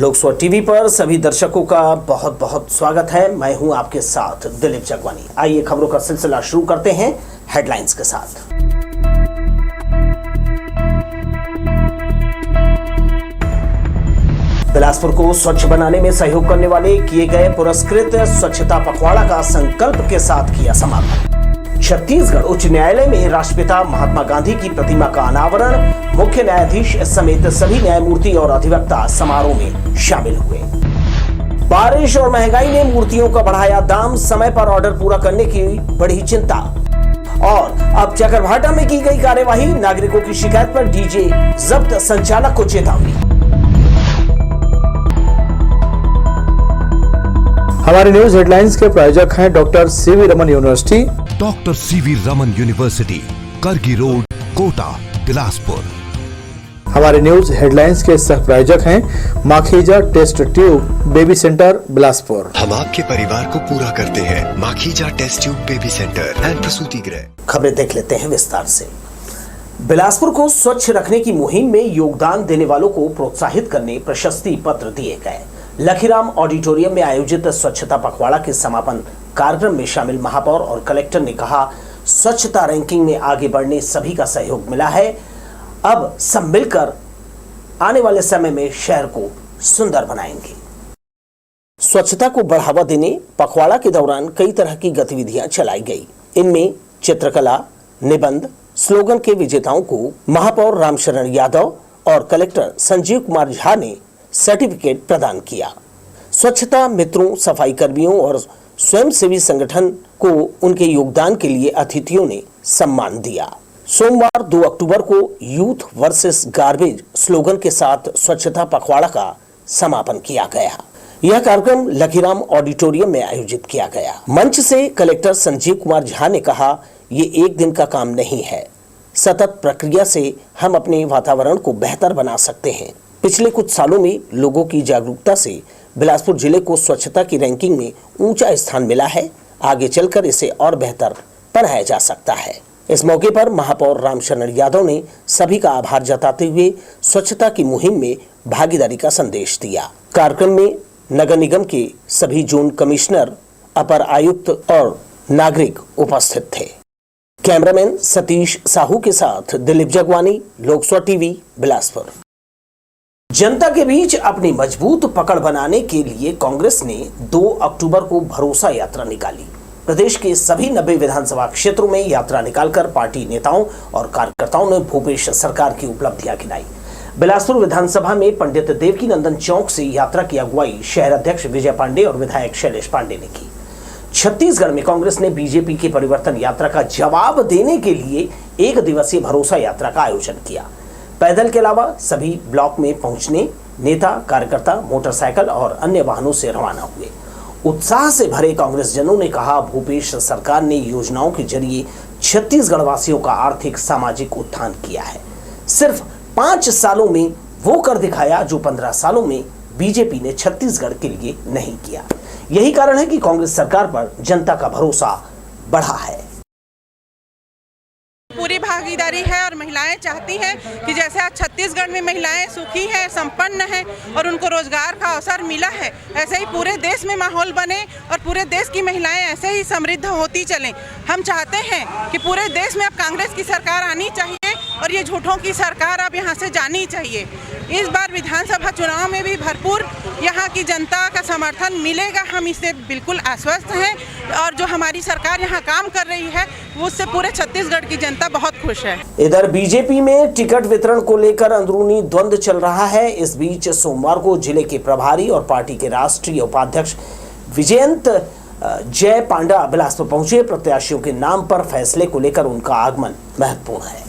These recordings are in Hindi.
लोकसभा टीवी पर सभी दर्शकों का बहुत बहुत स्वागत है। मैं हूं आपके साथ दिलीप जगवानी। आइए खबरों का सिलसिला शुरू करते हैं हेडलाइंस के साथ। बिलासपुर को स्वच्छ बनाने में सहयोग करने वाले किए गए पुरस्कृत स्वच्छता पखवाड़ा का संकल्प के साथ किया समापन। छत्तीसगढ़ उच्च न्यायालय में राष्ट्रपिता महात्मा गांधी की प्रतिमा का अनावरण। मुख्य न्यायाधीश समेत सभी न्यायमूर्ति और अधिवक्ता समारोह में शामिल हुए। बारिश और महंगाई ने मूर्तियों का बढ़ाया दाम, समय पर ऑर्डर पूरा करने की बढ़ी चिंता। और अब चकरभाटा में की गई कार्यवाही, नागरिकों की शिकायत पर डीजे जब्त, संचालक को चेतावनी। हमारे न्यूज हेडलाइंस के प्रायोजक हैं doctor C V Raman university. Doctor C V Raman university, Kargi road, Kota, Bilaspur. हमारे न्यूज हेडलाइंस के सह प्रायोजक हैं Makhija test tube baby centre Bilaspur. हम आपके परिवार को पूरा करते हैं। Makhija test tube baby centre and प्रसूति गृह। खबरें देख लेते हैं विस्तार से। बिलासपुर को स्वच्छ रखने की मुहिम में योगदान देने वालों को प्रोत्साहित करने प्रशस्ति पत्र दिए गए। लखीराम ऑडिटोरियम में आयोजित स्वच्छता पखवाड़ा के समापन कार्यक्रम में शामिल महापौर और कलेक्टर ने कहा, स्वच्छता रैंकिंग में आगे बढ़ने सभी का सहयोग मिला है। अब सब मिलकर आने वाले समय में शहर को सुंदर बनाएंगे। स्वच्छता को बढ़ावा देने पखवाड़ा के दौरान कई तरह की गतिविधियां चलाई गई। इनमें चित्रकला, निबंध, स्लोगन के विजेताओं को महापौर रामशरण यादव और कलेक्टर संजीव कुमार झा ने सर्टिफिकेट प्रदान किया। स्वच्छता मित्रों, सफाई कर्मियों और स्वयंसेवी संगठन को उनके योगदान के लिए अतिथियों ने सम्मान दिया। सोमवार 2 अक्टूबर को यूथ वर्सेस गार्बेज स्लोगन के साथ स्वच्छता पखवाड़ा का समापन किया गया। यह कार्यक्रम लखीराम ऑडिटोरियम में आयोजित किया गया। मंच से कलेक्टर संजीव कुमार झा ने कहा, ये एक दिन का काम नहीं है, सतत प्रक्रिया से हम अपने वातावरण को बेहतर बना सकते हैं। पिछले कुछ सालों में लोगों की जागरूकता से बिलासपुर जिले को स्वच्छता की रैंकिंग में ऊंचा स्थान मिला है। आगे चलकर इसे और बेहतर बनाया जा सकता है। इस मौके पर महापौर रामशरण यादव ने सभी का आभार जताते हुए स्वच्छता की मुहिम में भागीदारी का संदेश दिया। कार्यक्रम में नगर निगम के सभी जोन कमिश्नर, अपर आयुक्त और नागरिक उपस्थित थे। कैमरामैन सतीश साहू के साथ दिलीप जगवानी, लोकसभा टीवी, बिलासपुर। जनता के बीच अपनी मजबूत पकड़ बनाने के लिए कांग्रेस ने 2 अक्टूबर को भरोसा यात्रा निकाली। प्रदेश के सभी 90 विधानसभा क्षेत्रों में यात्रा निकालकर पार्टी नेताओं और कार्यकर्ताओं ने भूपेश सरकार की उपलब्धियां गिनाई। बिलासपुर विधानसभा में पंडित देवकीनंदन चौक से यात्रा की अगुवाई शहर अध्यक्ष विजय पांडे और विधायक शैलेश पांडे ने की। छत्तीसगढ़ में कांग्रेस ने बीजेपी की परिवर्तन यात्रा का जवाब देने के लिए 1 दिवसीय भरोसा यात्रा का आयोजन किया। पैदल के अलावा सभी ब्लॉक में पहुंचने नेता कार्यकर्ता मोटरसाइकिल और अन्य वाहनों से रवाना हुए। उत्साह से भरे कांग्रेस जनों ने कहा, भूपेश सरकार ने योजनाओं के जरिए छत्तीसगढ़ वासियों का आर्थिक सामाजिक उत्थान किया है। सिर्फ 5 सालों में वो कर दिखाया जो 15 सालों में बीजेपी ने छत्तीसगढ़ के लिए नहीं किया। यही कारण है कि कांग्रेस सरकार पर जनता का भरोसा बढ़ा है। पूरी भागीदारी है और महिलाएं चाहती हैं कि जैसे आज छत्तीसगढ़ में महिलाएं सुखी हैं, संपन्न हैं और उनको रोजगार का अवसर मिला है, ऐसे ही पूरे देश में माहौल बने और पूरे देश की महिलाएं ऐसे ही समृद्ध होती चलें। हम चाहते हैं कि पूरे देश में अब कांग्रेस की सरकार आनी चाहिए और ये झूठों की सरकार अब यहाँ से जानी चाहिए। इस बार विधानसभा चुनाव में भी भरपूर यहाँ की जनता का समर्थन मिलेगा, हम इससे बिल्कुल आश्वस्त हैं और जो हमारी सरकार यहाँ काम कर रही है उससे पूरे छत्तीसगढ़ की जनता बहुत खुश है। इधर बीजेपी में टिकट वितरण को लेकर अंदरूनी द्वंद्व चल रहा है। इस बीच सोमवार को जिले के प्रभारी और पार्टी के राष्ट्रीय उपाध्यक्ष विजयंत जय पांडा बिलासपुर पहुंचे। प्रत्याशियों के नाम पर फैसले को लेकर उनका आगमन महत्वपूर्ण है।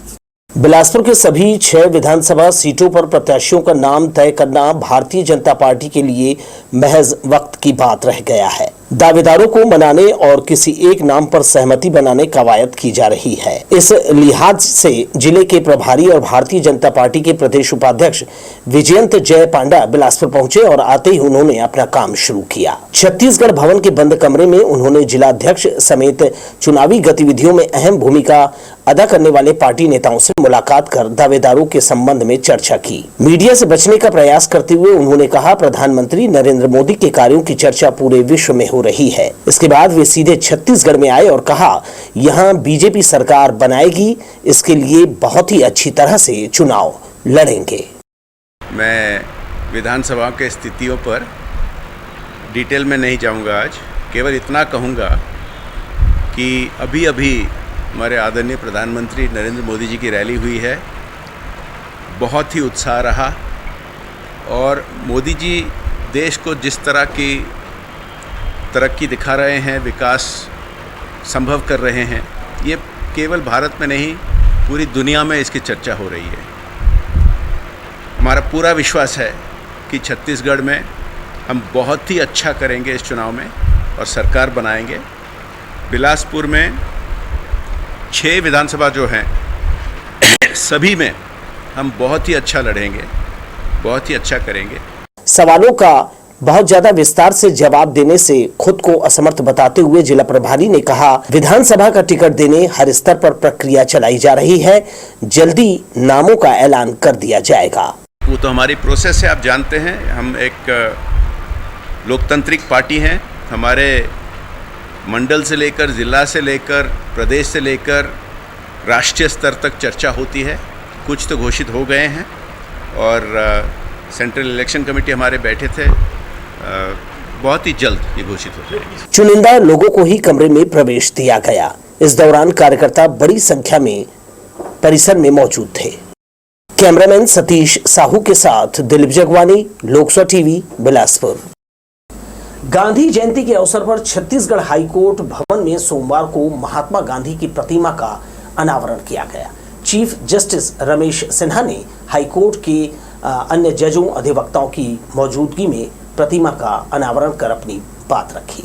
बिलासपुर के सभी 6 विधानसभा सीटों पर प्रत्याशियों का नाम तय करना भारतीय जनता पार्टी के लिए महज वक्त की बात रह गया है। दावेदारों को मनाने और किसी एक नाम पर सहमति बनाने कवायद की जा रही है। इस लिहाज से जिले के प्रभारी और भारतीय जनता पार्टी के प्रदेश उपाध्यक्ष विजयंत जय पांडा बिलासपुर पहुंचे और आते ही उन्होंने अपना काम शुरू किया। छत्तीसगढ़ भवन के बंद कमरे में उन्होंने जिलाध्यक्ष समेत चुनावी गतिविधियों में अहम भूमिका अदा करने वाले पार्टी नेताओं से मुलाकात कर दावेदारों के संबंध में चर्चा की। मीडिया से बचने का प्रयास करते हुए उन्होंने कहा, प्रधानमंत्री नरेंद्र मोदी के कार्यों की चर्चा पूरे विश्व में हो रही है। इसके बाद वे सीधे छत्तीसगढ़ में आए और कहा, यहां बीजेपी सरकार बनाएगी, इसके लिए बहुत ही अच्छी तरह से चुनाव लड़ेंगे। मैं विधानसभा के स्थितियों पर डिटेल में नहीं जाऊंगा। आज केवल इतना कहूंगा कि अभी हमारे आदरणीय प्रधानमंत्री नरेंद्र मोदी जी की रैली हुई है, बहुत ही उत्साह रहा और मोदी जी देश को जिस तरह की तरक्की दिखा रहे हैं, विकास संभव कर रहे हैं, ये केवल भारत में नहीं पूरी दुनिया में इसकी चर्चा हो रही है। हमारा पूरा विश्वास है कि छत्तीसगढ़ में हम बहुत ही अच्छा करेंगे इस चुनाव में और सरकार बनाएंगे। बिलासपुर में 6 विधानसभा जो हैं सभी में हम बहुत ही अच्छा लड़ेंगे, बहुत ही अच्छा करेंगे। सवालों का बहुत ज्यादा विस्तार से जवाब देने से खुद को असमर्थ बताते हुए जिला प्रभारी ने कहा, विधानसभा का टिकट देने हर स्तर पर प्रक्रिया चलाई जा रही है, जल्दी नामों का ऐलान कर दिया जाएगा। वो तो हमारी प्रोसेस है, आप जानते हैं हम एक लोकतांत्रिक पार्टी हैं। हमारे मंडल से लेकर जिला से लेकर प्रदेश से लेकर राष्ट्रीय स्तर तक चर्चा होती है। कुछ तो घोषित हो गए हैं और सेंट्रल इलेक्शन कमेटी हमारे बैठे थे, बहुत ही जल्द ये घोषित हो जाएगी। चुनिंदा लोगों को ही कमरे में प्रवेश दिया गया। इस दौरान कार्यकर्ता बड़ी संख्या में परिसर में मौजूद थे। कैमरामैन सतीश साहू के साथ दिलीप जगवानी, लोकसभा टीवी, बिलासपुर। गांधी जयंती के अवसर पर छत्तीसगढ़ हाईकोर्ट भवन में सोमवार को महात्मा गांधी की प्रतिमा का अनावरण किया गया। चीफ जस्टिस रमेश सिन्हा ने हाईकोर्ट के अन्य जजों अधिवक्ताओं की मौजूदगी में प्रतिमा का अनावरण कर अपनी बात रखी।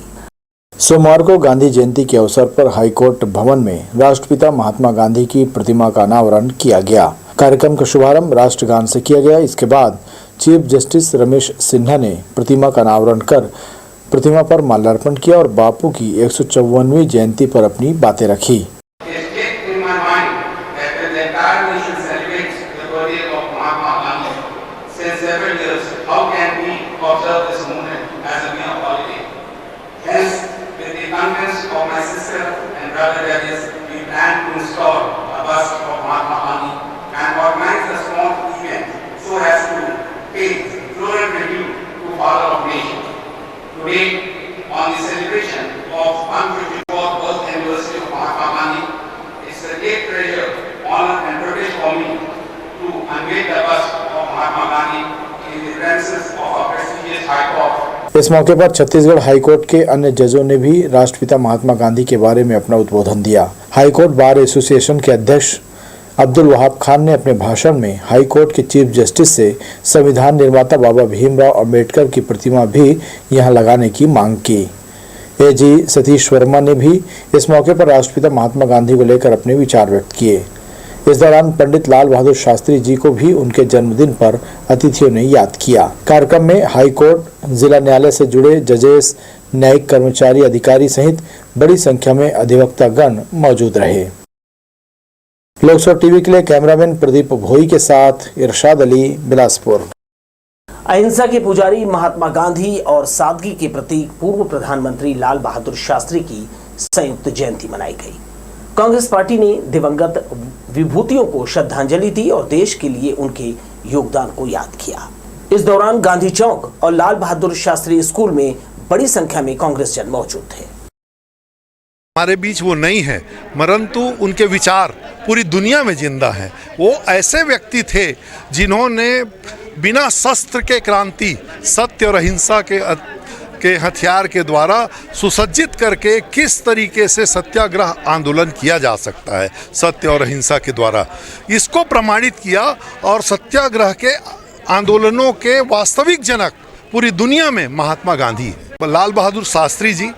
सोमवार को गांधी जयंती के अवसर पर हाईकोर्ट भवन में राष्ट्रपिता महात्मा गांधी की प्रतिमा का अनावरण किया गया। कार्यक्रम का शुभारंभ राष्ट्रगान से किया गया। इसके बाद चीफ जस्टिस रमेश सिन्हा ने प्रतिमा का अनावरण कर प्रतिमा पर माल्यार्पण किया और बापू की 154वीं जयंती पर अपनी बातें रखी। Today, on the celebration of 154th birth anniversary of Mahatma Gandhi, it's a great pleasure, honor and privilege for me to unveil the bust of Mahatma Gandhi in the premises of our prestigious High Court. इस मौके पर छत्तीसगढ़ हाईकोर्ट के अन्य जजों ने भी राष्ट्रपिता महात्मा गांधी के बारे में अपना उद्बोधन दिया। हाईकोर्ट बार एसोसिएशन के अध्यक्ष अब्दुल वहाब खान ने अपने भाषण में हाईकोर्ट के चीफ जस्टिस से संविधान निर्माता बाबा भीमराव अंबेडकर की प्रतिमा भी यहां लगाने की मांग की। एजी सतीश वर्मा ने भी इस मौके पर राष्ट्रपिता महात्मा गांधी को लेकर अपने विचार व्यक्त किए। इस दौरान पंडित लाल बहादुर शास्त्री जी को भी उनके जन्मदिन पर अतिथियों ने याद किया। कार्यक्रम में हाईकोर्ट, जिला न्यायालय से जुड़े जजेस, न्यायिक कर्मचारी, अधिकारी सहित बड़ी संख्या में अधिवक्ता गण मौजूद रहे। लोकसभा टीवी के लिए कैमरामैन प्रदीप भोई के साथ इरशाद अली, बिलासपुर। अहिंसा के पुजारी महात्मा गांधी और सादगी के प्रतीक पूर्व प्रधानमंत्री लाल बहादुर शास्त्री की संयुक्त जयंती मनाई गई। कांग्रेस पार्टी ने दिवंगत विभूतियों को श्रद्धांजलि दी और देश के लिए उनके योगदान को याद किया। इस दौरान गांधी चौक और लाल बहादुर शास्त्री स्कूल में बड़ी संख्या में कांग्रेस जन मौजूद थे। हमारे बीच वो नहीं है, परंतु उनके विचार पूरी दुनिया में जिंदा हैं। वो ऐसे व्यक्ति थे जिन्होंने बिना शस्त्र के क्रांति, सत्य और अहिंसा के हथियार के द्वारा सुसज्जित करके किस तरीके से सत्याग्रह आंदोलन किया जा सकता है, सत्य और अहिंसा के द्वारा इसको प्रमाणित किया। और सत्याग्रह के आंदोलनों के वास्तविक जनक पूरी दुनिया में महात्मा गांधी। लाल बहादुर शास्त्री जी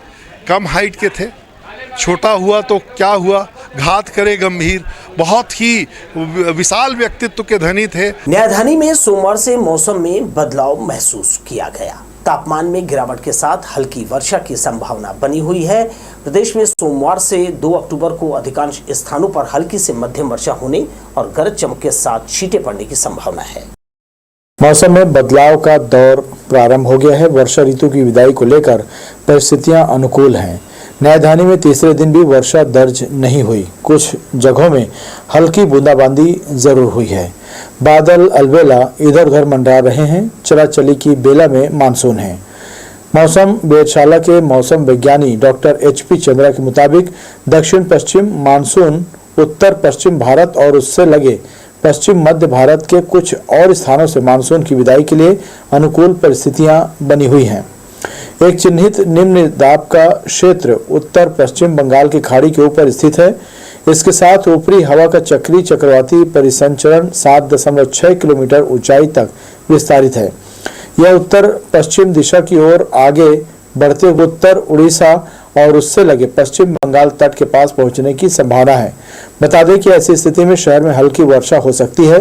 कम हाइट के थे, छोटा हुआ तो क्या हुआ, घात करे गंभीर, बहुत ही विशाल व्यक्तित्व के धनी थे। न्यायधानी में सोमवार से मौसम में बदलाव महसूस किया गया। तापमान में गिरावट के साथ हल्की वर्षा की संभावना बनी हुई है। प्रदेश में सोमवार से 2 अक्टूबर को अधिकांश स्थानों पर हल्की से मध्यम वर्षा होने और गरज चमक के साथ छींटे पड़ने की संभावना है। मौसम में बदलाव का दौर प्रारंभ हो गया है। वर्षा ऋतु की विदाई को लेकर परिस्थितियां अनुकूल हैं। न्यायधानी में तीसरे दिन भी वर्षा दर्ज नहीं हुई। कुछ जगहों में हल्की बूंदाबांदी जरूर हुई है। बादल अलबेला इधर उधर मंडरा रहे हैं। चराचली की बेला में मानसून है। मौसम वेधशाला के मौसम विज्ञानी डॉक्टर HP चंद्रा के मुताबिक दक्षिण पश्चिम मानसून उत्तर पश्चिम भारत और उससे लगे पश्चिम मध्य भारत के कुछ और स्थानों से मानसून की विदाई के लिए अनुकूल परिस्थितियां बनी हुई हैं। एक चिन्हित निम्न दाब का क्षेत्र उत्तर पश्चिम बंगाल की खाड़ी के ऊपर स्थित है। इसके साथ ऊपरी हवा का चक्रीय चक्रवाती परिसंचरण 7.6 किलोमीटर ऊंचाई तक विस्तारित है। यह उत्तर पश्चिम दिशा की ओर आगे बढ़ते हुए उत्तर उड़ीसा और उससे लगे पश्चिम बंगाल तट के पास पहुंचने की संभावना है। बता दें कि ऐसी स्थिति में शहर में हल्की वर्षा हो सकती है।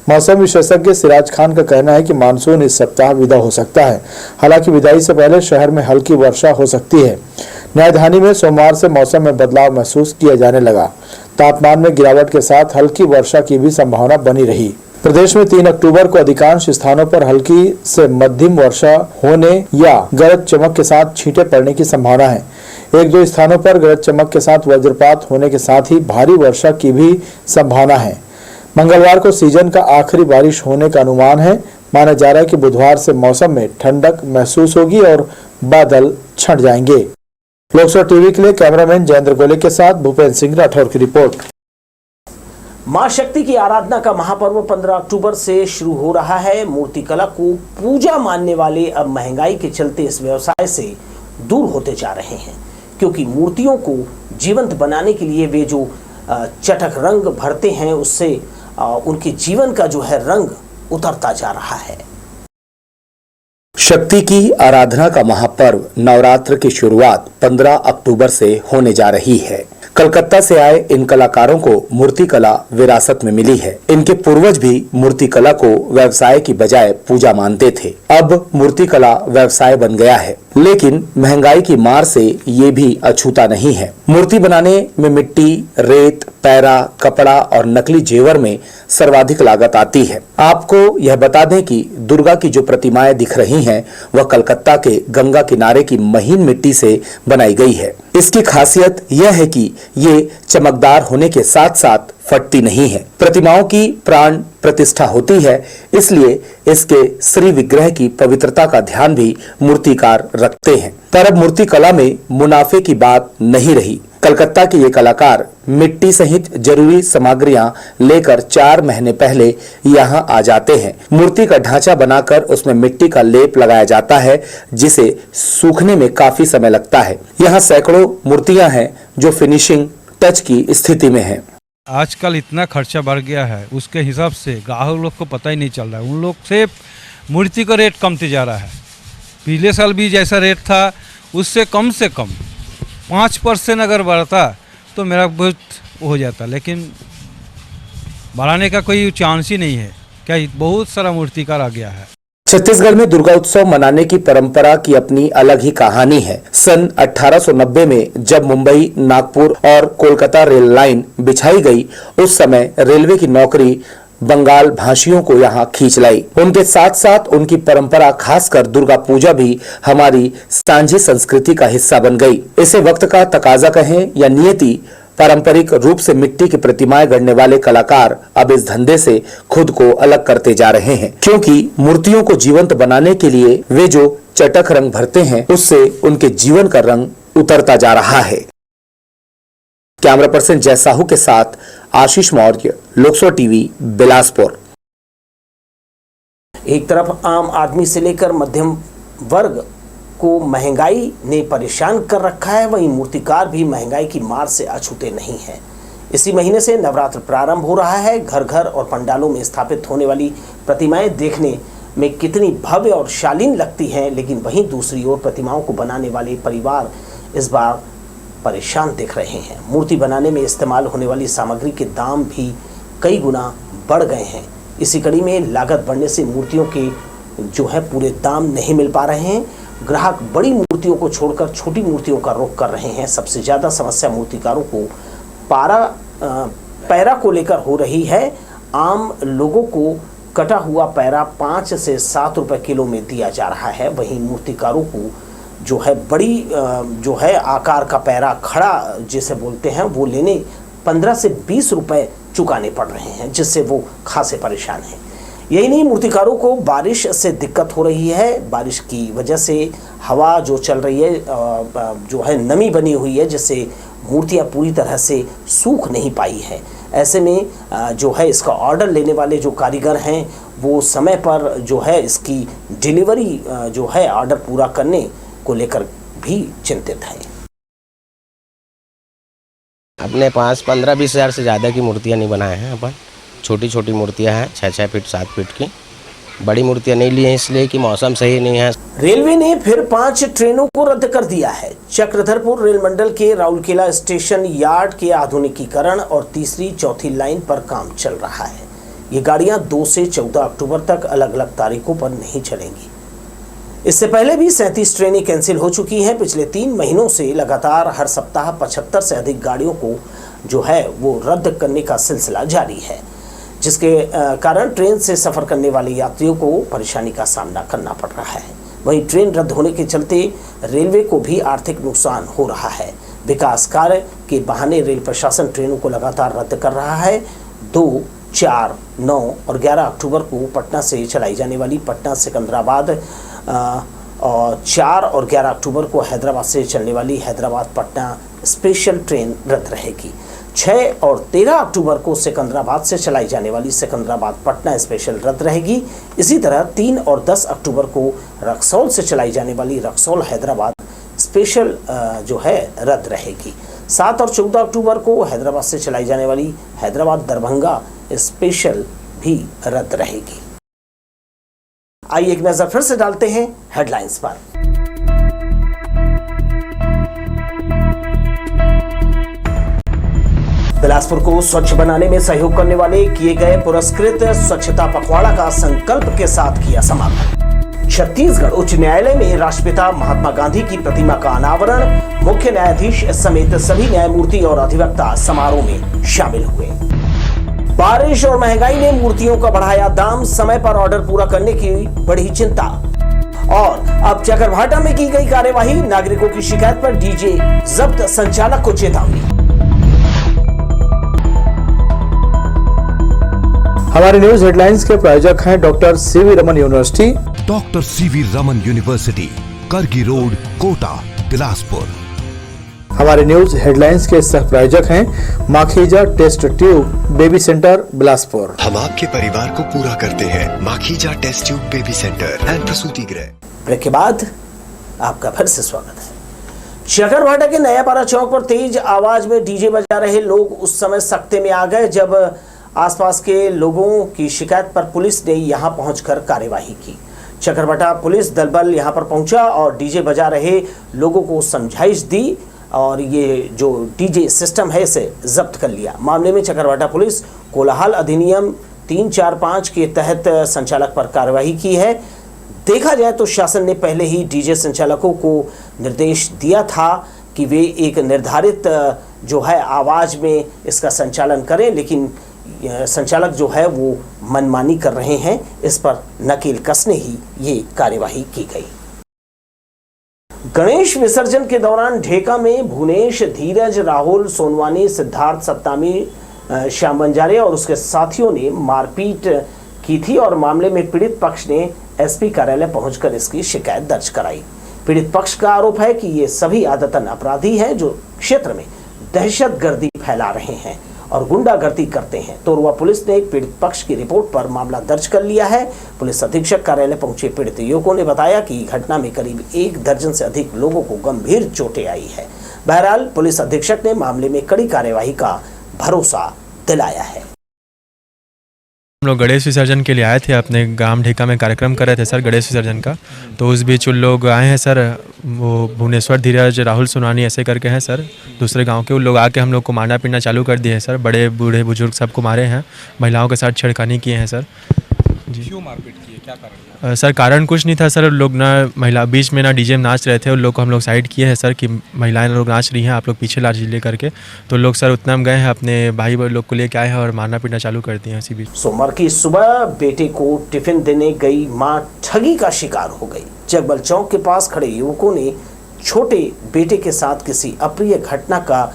मौसम विशेषज्ञ सिराज खान का कहना है कि मानसून इस सप्ताह विदा हो सकता है। हालांकि विदाई से पहले शहर में हल्की वर्षा हो सकती है। न्यायधानी में सोमवार से मौसम में बदलाव महसूस किया जाने लगा। तापमान में गिरावट के साथ हल्की वर्षा की भी संभावना बनी रही। प्रदेश में 3 अक्टूबर को अधिकांश स्थानों पर हल्की से मध्यम वर्षा होने या गरज चमक के साथ छींटे पड़ने की संभावना है। 1-2 स्थानों पर गरज चमक के साथ वज्रपात होने के साथ ही भारी वर्षा की भी संभावना है। मंगलवार को सीजन का आखिरी बारिश होने का अनुमान है। माना जा रहा है कि बुधवार से मौसम में ठंडक महसूस होगी और बादल छंट जाएंगे। लोकसभा टीवी के लिए कैमरामैन जयेंद्र गोले के साथ भूपेंद्र सिंह राठौर की रिपोर्ट। मां शक्ति की आराधना का महापर्व 15 अक्टूबर से शुरू हो रहा है। मूर्तिकला को पूजा मानने वाले अब महंगाई के चलते इस व्यवसाय से दूर होते जा रहे हैं, क्योंकि मूर्तियों को जीवंत बनाने के लिए वे जो चटक रंग भरते हैं उससे उनके जीवन का जो है रंग उतरता जा रहा है। शक्ति की आराधना का महापर्व नवरात्र की शुरुआत 15 अक्टूबर से होने जा रही है। कलकत्ता से आए इन कलाकारों को मूर्तिकला विरासत में मिली है। इनके पूर्वज भी मूर्तिकला को व्यवसाय की बजाय पूजा मानते थे। अब मूर्तिकला व्यवसाय बन गया है, लेकिन महंगाई की मार से ये भी अछूता नहीं है। मूर्ति बनाने में मिट्टी, रेत, पैरा, कपड़ा और नकली जेवर में सर्वाधिक लागत आती है। आपको यह बता दें कि दुर्गा की जो प्रतिमाएं दिख रही हैं, वह कलकत्ता के गंगा किनारे की महीन मिट्टी से बनाई गई है। इसकी खासियत यह है कि ये चमकदार होने के साथ साथ फटती नहीं है। प्रतिमाओं की प्राण प्रतिष्ठा होती है, इसलिए इसके श्री विग्रह की पवित्रता का ध्यान भी मूर्तिकार रखते हैं। पर अब मूर्तिकला में मुनाफे की बात नहीं रही। कलकत्ता के ये कलाकार मिट्टी सहित जरूरी सामग्रियां लेकर 4 महीने पहले यहाँ आ जाते हैं। मूर्ति का ढांचा बनाकर उसमें मिट्टी का लेप लगाया जाता है, जिसे सूखने में काफी समय लगता है। यहाँ सैकड़ों मूर्तियां हैं जो फिनिशिंग टच की स्थिति में है। आजकल इतना खर्चा बढ़ गया है, उसके हिसाब से ग्राहक लोग को पता ही नहीं चल रहा है। उन लोग से मूर्ति का रेट कमते जा रहा है। पिछले साल भी जैसा रेट था उससे कम 5% अगर बढ़ता तो मेरा बहुत हो जाता, लेकिन बढ़ाने का कोई चांस ही नहीं है। क्या बहुत सारा मूर्तिकार आ गया है। छत्तीसगढ़ में दुर्गा उत्सव मनाने की परंपरा की अपनी अलग ही कहानी है। सन 1890 में जब मुंबई, नागपुर और कोलकाता रेल लाइन बिछाई गई, उस समय रेलवे की नौकरी बंगाल भाषियों को यहाँ खींच लाई। उनके साथ साथ उनकी परंपरा, खासकर दुर्गा पूजा भी हमारी सांझी संस्कृति का हिस्सा बन गई। इसे वक्त का तकाजा कहें या नियति, पारंपरिक रूप से मिट्टी की प्रतिमाएं गढ़ने वाले कलाकार अब इस धंधे से खुद को अलग करते जा रहे हैं, क्योंकि मूर्तियों को जीवंत बनाने के लिए वे जो चटक रंग भरते हैं, उससे उनके जीवन का रंग उतरता जा रहा है। कैमरा पर्सन जय साहू के साथ आशीष मौर्य, लोकसभा टीवी, बिलासपुर। एक तरफ आम आदमी से लेकर मध्यम वर्ग को महंगाई ने परेशान कर रखा है, वहीं मूर्तिकार भी महंगाई की मार से अछूते नहीं हैं। इसी महीने से नवरात्र प्रारंभ हो रहा है। घर घर और पंडालों में स्थापित होने वाली प्रतिमाएं देखने में कितनी भव्य और शालीन लगती हैं, लेकिन वहीं दूसरी ओर प्रतिमाओं को बनाने वाले परिवार इस बार परेशान दिख रहे हैं। मूर्ति बनाने में इस्तेमाल होने वाली सामग्री के दाम भी कई गुना बढ़ गए हैं। इसी कड़ी में लागत बढ़ने से मूर्तियों के जो है पूरे दाम नहीं मिल पा रहे हैं। ग्राहक बड़ी मूर्तियों को छोड़कर छोटी मूर्तियों का रुख कर रहे हैं। सबसे ज़्यादा समस्या मूर्तिकारों को पैरा को लेकर हो रही है। आम लोगों को कटा हुआ पैरा 5 से 7 रुपए किलो में दिया जा रहा है। वहीं मूर्तिकारों को जो है बड़ी जो है आकार का पैरा खड़ा जिसे बोलते हैं वो लेने 15 से 20 रुपए चुकाने पड़ रहे हैं, जिससे वो खासे परेशान हैं। यही नहीं, मूर्तिकारों को बारिश से दिक्कत हो रही है। बारिश की वजह से हवा जो चल रही है जो है नमी बनी हुई है, जिससे मूर्तियां पूरी तरह से सूख नहीं पाई है। ऐसे में जो है इसका ऑर्डर लेने वाले जो कारीगर हैं वो समय पर जो है इसकी डिलीवरी जो है ऑर्डर पूरा करने को लेकर भी चिंतित है। अपने पास 15-20 हज़ार से ज़्यादा की मूर्तियाँ नहीं बनाए हैं। अपन छोटी छोटी मूर्तियाँ हैं 6-6 फीट 7 फीट की। बड़ी मूर्तियाँ नहीं ली हैं इसलिए कि मौसम सही नहीं है। रेलवे ने फिर 5 ट्रेनों को रद्द कर दिया है। चक्रधरपुर रेल मंडल के राउरकेला स्टेशन यार्ड के आधुनिकीकरण और तीसरी चौथी लाइन पर काम चल रहा है। ये गाड़ियां 2 से 14 अक्टूबर तक अलग अलग तारीखों पर नहीं चलेंगी। इससे पहले भी 37 ट्रेनें कैंसिल हो चुकी हैं। पिछले 3 महीनों से लगातार हर सप्ताह 75 से अधिक गाड़ियों को जो है वो रद्द करने का सिलसिला जारी है, जिसके कारण ट्रेन से सफ़र करने वाले यात्रियों को परेशानी का सामना करना पड़ रहा है। वहीं ट्रेन रद्द होने के चलते रेलवे को भी आर्थिक नुकसान हो रहा है। विकास कार्य के बहाने रेल प्रशासन ट्रेनों को लगातार रद्द कर रहा है। 2, 4, 9 और 11 अक्टूबर को पटना से चलाई जाने वाली पटना सिकंदराबाद और 4 और 11 अक्टूबर को हैदराबाद से चलने वाली हैदराबाद पटना स्पेशल ट्रेन रद्द रहेगी। 6 और 13 अक्टूबर को सिकंदराबाद से चलाई जाने वाली सिकंदराबाद पटना स्पेशल रद्द रहेगी। इसी तरह 3 और 10 अक्टूबर को रक्सौल से चलाई जाने वाली रक्सौल हैदराबाद स्पेशल जो है रद्द रहेगी। 7 और 14 अक्टूबर को हैदराबाद से चलाई जाने वाली हैदराबाद दरभंगा स्पेशल भी रद्द रहेगी। आइए एक नजर फिर से डालते हैं हेडलाइंस पर। बिलासपुर को स्वच्छ बनाने में सहयोग करने वाले किए गए पुरस्कृत स्वच्छता पखवाड़ा का संकल्प के साथ किया समापन। छत्तीसगढ़ उच्च न्यायालय में राष्ट्रपिता महात्मा गांधी की प्रतिमा का अनावरण। मुख्य न्यायाधीश समेत सभी न्यायमूर्ति और अधिवक्ता समारोह में शामिल हुए। बारिश और महंगाई ने मूर्तियों का बढ़ाया दाम, समय पर ऑर्डर पूरा करने की बढ़ी चिंता। और अब चकरभाटा में की गई कार्यवाही, नागरिकों की शिकायत पर डीजे जब्त, संचालक को चेतावनी। हमारे न्यूज हेडलाइंस के प्रायोजक हैं doctor C V Raman university. Doctor C V Raman university, Kargi road, Kota, Bilaspur. हमारे न्यूज हेडलाइंस के सह प्रायोजक हैं Makhija test tube baby centre Bilaspur. हम आपके परिवार को पूरा करते हैं। Makhija test tube baby centre and प्रसूति गृह। ब्रेक के बाद आपका फिर से स्वागत है। चकरभाटा के नयापारा चौक पर तेज आवाज में डीजे बजा रहे लोग उस समय सख्ते में आ गए जब आसपास के लोगों की शिकायत पर पुलिस ने यहां पहुंचकर कार्यवाही की। चकरभाटा पुलिस दल बल यहां पर पहुंचा और डीजे बजा रहे लोगों को समझाइश दी और ये जो डीजे सिस्टम है इसे जब्त कर लिया। मामले में चकरभाटा पुलिस कोलाहल अधिनियम 345 के तहत संचालक पर कार्रवाई की है। देखा जाए तो शासन ने पहले ही डीजे संचालकों को निर्देश दिया था कि वे एक निर्धारित जो है आवाज में इसका संचालन करें, लेकिन संचालक जो है वो मनमानी कर रहे हैं। इस पर नकेल कसने ही ये कार्यवाही की गई। गणेश विसर्जन के दौरान ढेका में भुवनेश, धीरज, राहुल सोनवानी, सिद्धार्थ सत्तामी, श्याम बंजारे और उसके साथियों ने मारपीट की थी और मामले में पीड़ित पक्ष ने एसपी कार्यालय पहुंचकर इसकी शिकायत दर्ज कराई। पीड़ित पक्ष का आरोप है कि ये सभी आदतन अपराधी हैं जो क्षेत्र में दहशतगर्दी फैला रहे हैं और गुंडागर्दी करते हैं। तोरवा पुलिस ने एक पीड़ित पक्ष की रिपोर्ट पर मामला दर्ज कर लिया है। पुलिस अधीक्षक कार्यालय पहुंचे पीड़ित युवकों ने बताया कि घटना में करीब 1 दर्जन से अधिक लोगों को गंभीर चोटें आई है। बहरहाल पुलिस अधीक्षक ने मामले में कड़ी कार्यवाही का भरोसा दिलाया है। हम लोग गणेश विसर्जन के लिए आए थे, अपने गांव ढेका में कार्यक्रम कर रहे थे सर गणेश विसर्जन का। तो उस बीच उन लोग आए हैं सर, वो भुवनेश्वर धीरज राहुल सुनानी ऐसे करके हैं सर, दूसरे गांव के। उन लोग आके हम लोग को मारना पीटना चालू कर दिए हैं सर, बड़े बूढ़े बुजुर्ग सबको मारे हैं, महिलाओं के साथ छेड़खानी किए हैं सर। जी क्यों मारपीट किए, क्या कारण? सर कारण कुछ नहीं था सर, लोग ना महिला बीच में ना डीजे में नाच रहे थे, उन लोग को हम लोग साइड किए हैं सर कि महिलाएं लोग नाच रही हैं, आप लोग पीछे लाठी ले करके। तो लोग सर उतना में गए हैं, अपने भाई लोग को लेके आए हैं और मारना पीटना चालू कर दिए हैं इसी बीच। सोमवार की सुबह बेटे को टिफिन देने गई मां ठगी का शिकार हो गई। जगबल चौक के पास खड़े युवकों ने छोटे बेटे के साथ किसी अप्रिय घटना का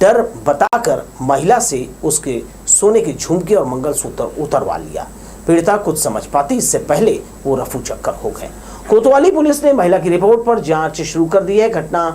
डर बताकर महिला से उसके सोने की झुमकी और मंगलसूत्र उतरवा लिया। पीड़िता कुछ समझ पाती इससे पहले वो रफू चक्कर हो गए। कोतवाली पुलिस ने महिला की रिपोर्ट पर जांच शुरू कर दी है। घटना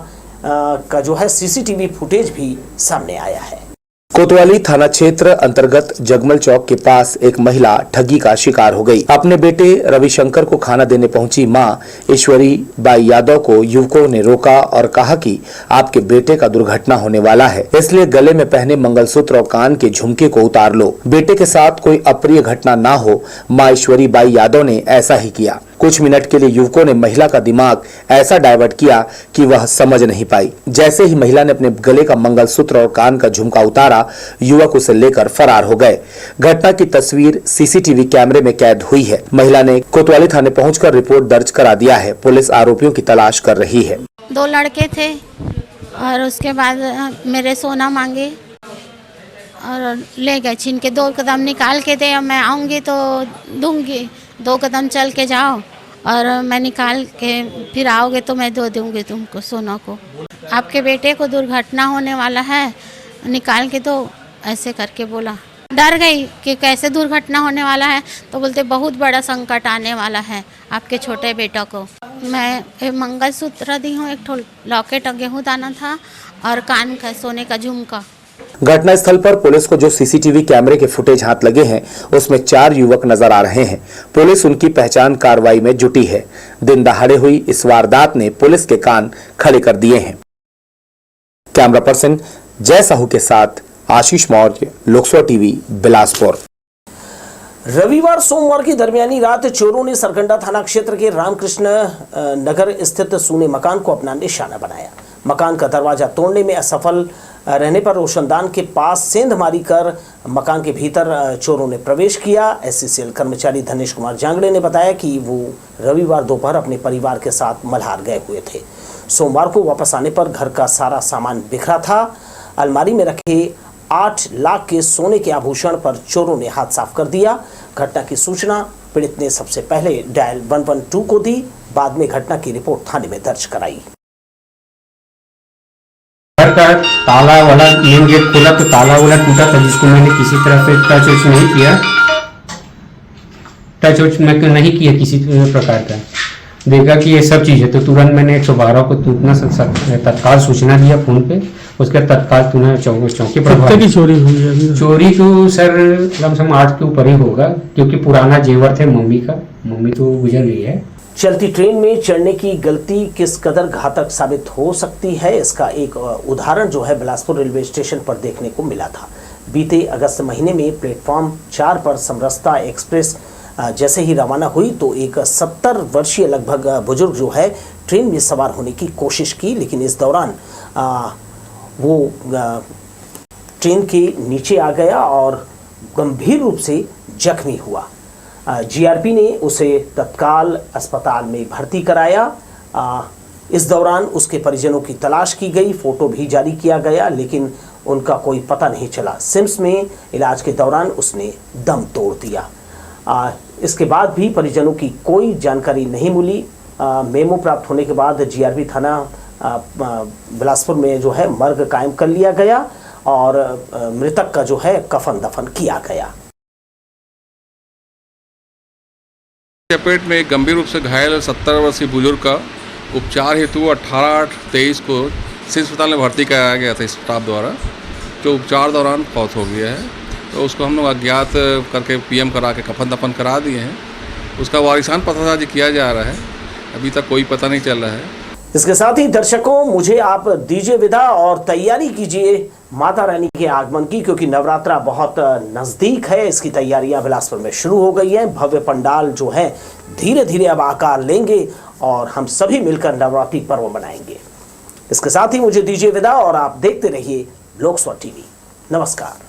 का जो है सीसीटीवी फुटेज भी सामने आया है। कोतवाली थाना क्षेत्र अंतर्गत जगमल चौक के पास एक महिला ठगी का शिकार हो गई। अपने बेटे रविशंकर को खाना देने पहुंची मां ईश्वरी बाई यादव को युवकों ने रोका और कहा कि आपके बेटे का दुर्घटना होने वाला है, इसलिए गले में पहने मंगलसूत्र और कान के झुमके को उतार लो। बेटे के साथ कोई अप्रिय घटना ना हो, मां ईश्वरी बाई यादव ने ऐसा ही किया। कुछ मिनट के लिए युवकों ने महिला का दिमाग ऐसा डाइवर्ट किया कि वह समझ नहीं पाई। जैसे ही महिला ने अपने गले का मंगलसूत्र और कान का झुमका उतारा, युवक उसे लेकर फरार हो गए। घटना की तस्वीर सीसीटीवी कैमरे में कैद हुई है। महिला ने कोतवाली थाने पहुंचकर रिपोर्ट दर्ज करा दिया है। पुलिस आरोपियों की तलाश कर रही है। 2 लड़के थे और उसके बाद मेरे सोना मांगे और ले गए, छीन के 2 कदम निकाल के दे, मैं आऊँगी तो दूंगी, 2 कदम चल के जाओ और मैं निकाल के फिर आओगे तो मैं दे दूंगी तुमको सोना को। आपके बेटे को दुर्घटना होने वाला है, निकाल के दो, ऐसे करके बोला। डर गई कि कैसे दुर्घटना होने वाला है, तो बोलते बहुत बड़ा संकट आने वाला है आपके छोटे बेटा को। मैं मंगलसूत्र दी हूँ, एक लॉकेट गेहूँ दाना था और कान का सोने का झुमका। घटनास्थल पर पुलिस को जो सीसीटीवी कैमरे के फुटेज हाथ लगे हैं, उसमें 4 युवक नजर आ रहे हैं। पुलिस उनकी पहचान कार्रवाई में जुटी है। दिन दहाड़े हुई इस वारदात ने पुलिस के कान खड़े कर दिए हैं। कैमरा पर्सन जय साहू के साथ आशीष मौर्य, लोकसभा टीवी, बिलासपुर। रविवार सोमवार की दरमियानी रात चोरों ने सरकंडा थाना क्षेत्र के रामकृष्ण नगर स्थित सूने मकान को अपना निशाना बनाया। मकान का दरवाजा तोड़ने में असफल रहने पर रोशनदान के पास सेंध मारी कर मकान के भीतर चोरों ने प्रवेश किया। एससीसीएल कर्मचारी धनेश कुमार जांगड़े ने बताया कि वो रविवार दोपहर अपने परिवार के साथ मल्हार गए हुए थे। सोमवार को वापस आने पर घर का सारा सामान बिखरा था। अलमारी में रखे 8 लाख के सोने के आभूषण पर चोरों ने हाथ साफ कर दिया। घटना की सूचना पीड़ित ने सबसे पहले डायल 112 को दी, बाद में घटना की रिपोर्ट थाने में दर्ज कराई। घर का ताला वाला मेन गेट खोला तो ताला वाला टूटा था, जिसको मैंने किसी तरह से टच उच नहीं किया, टच उच मैं नहीं किया किसी प्रकार का। देखा कि ये सब चीज़ है तो तुरंत मैंने 112 को तत्काल सूचना दिया फ़ोन पे। उसके तत्काल तुरंत चौकी पर की चोरी हुई है। चोरी तो सर कम से कम 8 के ऊपर ही होगा, क्योंकि पुराना जेवर थे मम्मी का, मम्मी तो गुजर गई है। चलती ट्रेन में चढ़ने की गलती किस कदर घातक साबित हो सकती है, इसका एक उदाहरण जो है बिलासपुर रेलवे स्टेशन पर देखने को मिला था। बीते अगस्त महीने में प्लेटफॉर्म 4 पर समरसता एक्सप्रेस जैसे ही रवाना हुई तो एक 70 वर्षीय लगभग बुजुर्ग जो है ट्रेन में सवार होने की कोशिश की, लेकिन इस दौरान वो ट्रेन के नीचे आ गया और गंभीर रूप से जख्मी हुआ। जीआरपी ने उसे तत्काल अस्पताल में भर्ती कराया। इस दौरान उसके परिजनों की तलाश की गई, फोटो भी जारी किया गया, लेकिन उनका कोई पता नहीं चला। सिम्स में इलाज के दौरान उसने दम तोड़ दिया। इसके बाद भी परिजनों की कोई जानकारी नहीं मिली। मेमो प्राप्त होने के बाद जीआरपी थाना बिलासपुर में जो है मर्ग कायम कर लिया गया और मृतक का जो है कफन दफन किया गया। चपेट में एक गंभीर रूप से घायल 70 वर्षीय बुजुर्ग का उपचार हेतु 18/8/23 को सिविल अस्पताल में भर्ती कराया गया था स्टाफ द्वारा, जो उपचार दौरान फौत हो गया है। तो उसको हम लोग अज्ञात करके पीएम करा के कफन दफन करा दिए हैं। उसका वारिसान पतासाजी किया जा रहा है, अभी तक कोई पता नहीं चल रहा है। इसके साथ ही दर्शकों, मुझे आप दीजिए विदा और तैयारी कीजिए माता रानी के आगमन की, क्योंकि नवरात्रा बहुत नजदीक है। इसकी तैयारियां बिलासपुर में शुरू हो गई हैं। भव्य पंडाल जो है धीरे धीरे अब आकार लेंगे और हम सभी मिलकर नवरात्रि पर्व मनाएंगे। इसके साथ ही मुझे दीजिए विदा और आप देखते रहिए लोकस्वर टीवी। नमस्कार।